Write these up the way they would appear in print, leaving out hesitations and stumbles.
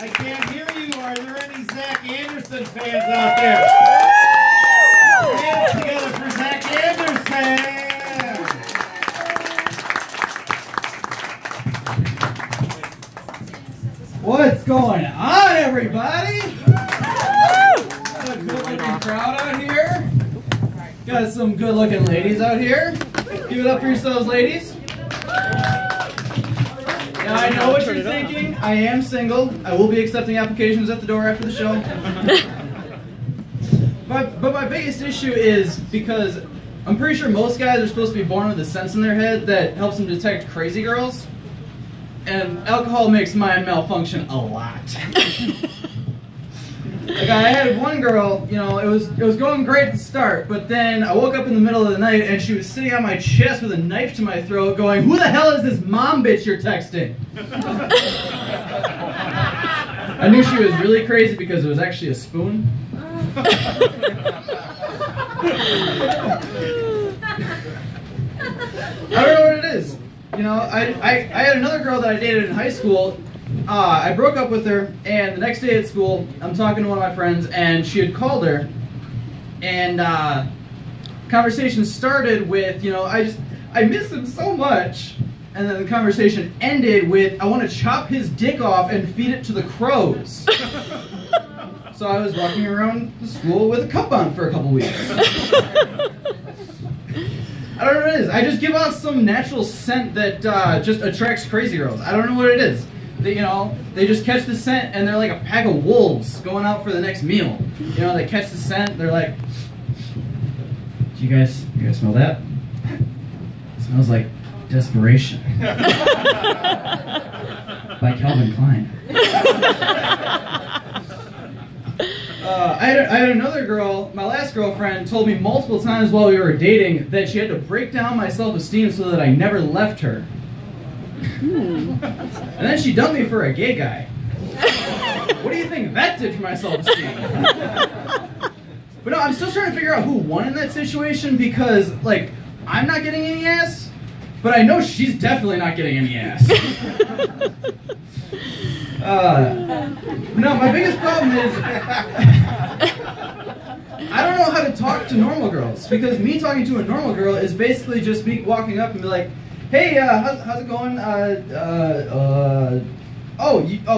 I can't hear you. Are there any Zack Anderson fans out there? Hands together for Zack Anderson. What's going on, everybody? Got a good-looking crowd out here. Got some good-looking ladies out here. Give it up for yourselves, ladies. Now, I know what you're thinking. I am single. I will be accepting applications at the door after the show. But my biggest issue is because I'm pretty sure most guys are supposed to be born with a sense in their head that helps them detect crazy girls. And alcohol makes mine malfunction a lot. Like I had one girl, you know, it was going great at the start, but then I woke up in the middle of the night and she was sitting on my chest with a knife to my throat going, "Who the hell is this mom bitch you're texting?" I knew she was really crazy because it was actually a spoon. I don't know what it is. You know, I had another girl that I dated in high school. I broke up with her, and the next day at school, I'm talking to one of my friends, and she had called her, and conversation started with, you know, I miss him so much, and then the conversation ended with, I want to chop his dick off and feed it to the crows. So I was walking around the school with a cup on for a couple weeks. I don't know what it is. I just give off some natural scent that just attracts crazy girls. I don't know what it is. They, you know, they just catch the scent and they're like a pack of wolves going out for the next meal. You know, they catch the scent, they're like, you guys smell that? It smells like desperation. By Calvin Klein. I had another girl, my last girlfriend, told me multiple times while we were dating that she had to break down my self-esteem so that I never left her. And then she dumped me for a gay guy. What do you think that did for my self-esteem? But no, I'm still trying to figure out who won in that situation because, like, I'm not getting any ass, but I know she's definitely not getting any ass. No, my biggest problem is I don't know how to talk to normal girls because me talking to a normal girl is basically just me walking up and be like, "Hey, how's it going?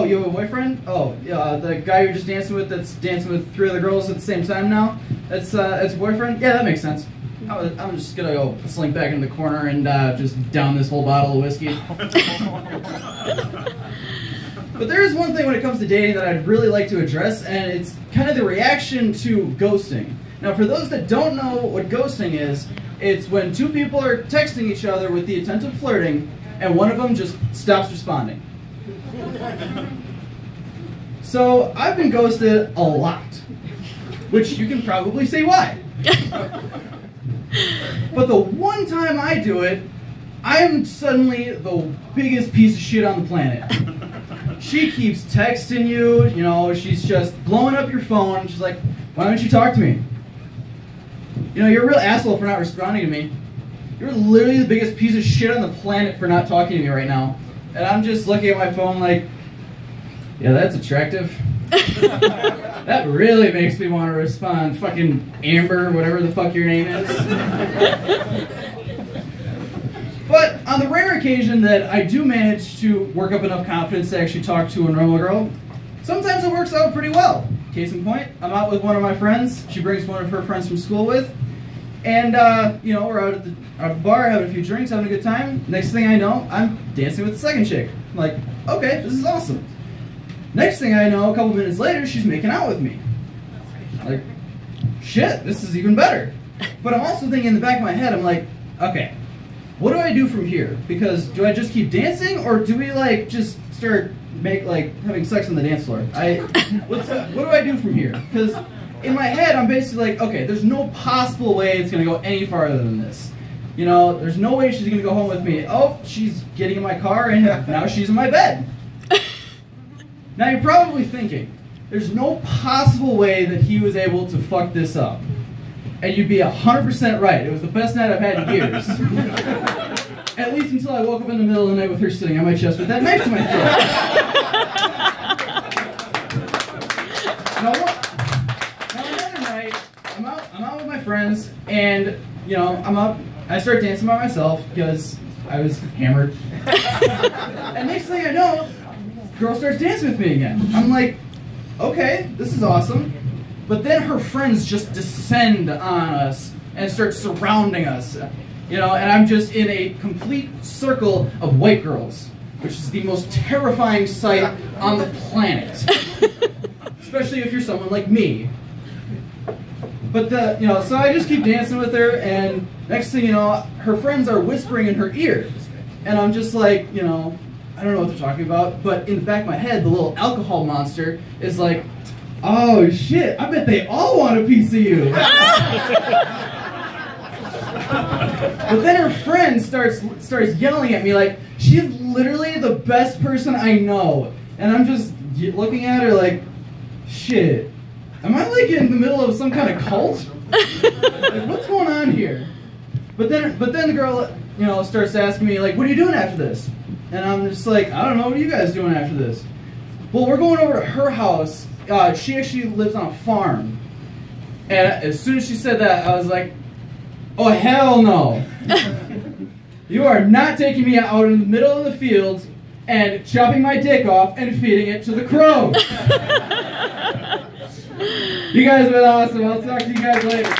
You have a boyfriend? Oh, the guy you're just dancing with that's dancing with 3 other girls at the same time now? That's a boyfriend? Yeah, that makes sense. I'm just gonna go slink back in the corner and just down this whole bottle of whiskey." But there is one thing when it comes to dating that I'd really like to address, and it's kind of the reaction to ghosting. Now, for those that don't know what ghosting is, it's when 2 people are texting each other with the intent of flirting, and one of them just stops responding. So, I've been ghosted a lot, which you can probably say why. But the one time I do it, I am suddenly the biggest piece of shit on the planet. She keeps texting you, you know, she's just blowing up your phone. She's like, "Why don't you talk to me? You know, you're a real asshole for not responding to me. You're literally the biggest piece of shit on the planet for not talking to me right now." And I'm just looking at my phone like, yeah, that's attractive. That really makes me want to respond. Fucking Amber, whatever the fuck your name is. But on the rare occasion that I do manage to work up enough confidence to actually talk to a normal girl, sometimes it works out pretty well. Case in point, I'm out with one of my friends. She brings one of her friends from school with. And, you know, we're out at the bar, having a few drinks, having a good time. Next thing I know, I'm dancing with the second chick. I'm like, okay, this is awesome. Next thing I know, a couple minutes later, she's making out with me. Like, shit, this is even better. But I'm also thinking in the back of my head, I'm like, okay, what do I do from here? Because do I just keep dancing, or do we like just start having sex on the dance floor? What do I do from here? Because in my head, I'm basically like, okay, there's no possible way it's gonna go any farther than this. You know, there's no way she's gonna go home with me. Oh, she's getting in my car and now she's in my bed. Now you're probably thinking, there's no possible way that he was able to fuck this up. And you'd be 100% right. It was the best night I've had in years. At least until I woke up in the middle of the night with her sitting on my chest with that knife to my throat. you know, I'm up, I start dancing by myself because I was hammered. And next thing I know, girl starts dancing with me again. I'm like, okay, this is awesome. But then her friends just descend on us and start surrounding us. You know, and I'm just in a complete circle of white girls, which is the most terrifying sight on the planet. Especially if you're someone like me. But you know, so I just keep dancing with her, and next thing you know, her friends are whispering in her ear. And I'm just like, you know, I don't know what they're talking about, but in the back of my head, the little alcohol monster is like, oh shit, I bet they all want a piece of you. But then her friend starts yelling at me like, she's literally the best person I know. And I'm just looking at her like, shit, am I like in the middle of some kind of cult? Like, what's going on here? But then the girl, you know, starts asking me like, what are you doing after this? And I'm just like, I don't know, what are you guys doing after this? Well, we're going over to her house. She actually lives on a farm. And as soon as she said that, I was like, oh, hell no. You are not taking me out in the middle of the field and chopping my dick off and feeding it to the crows. You guys have been awesome. I'll talk to you guys later.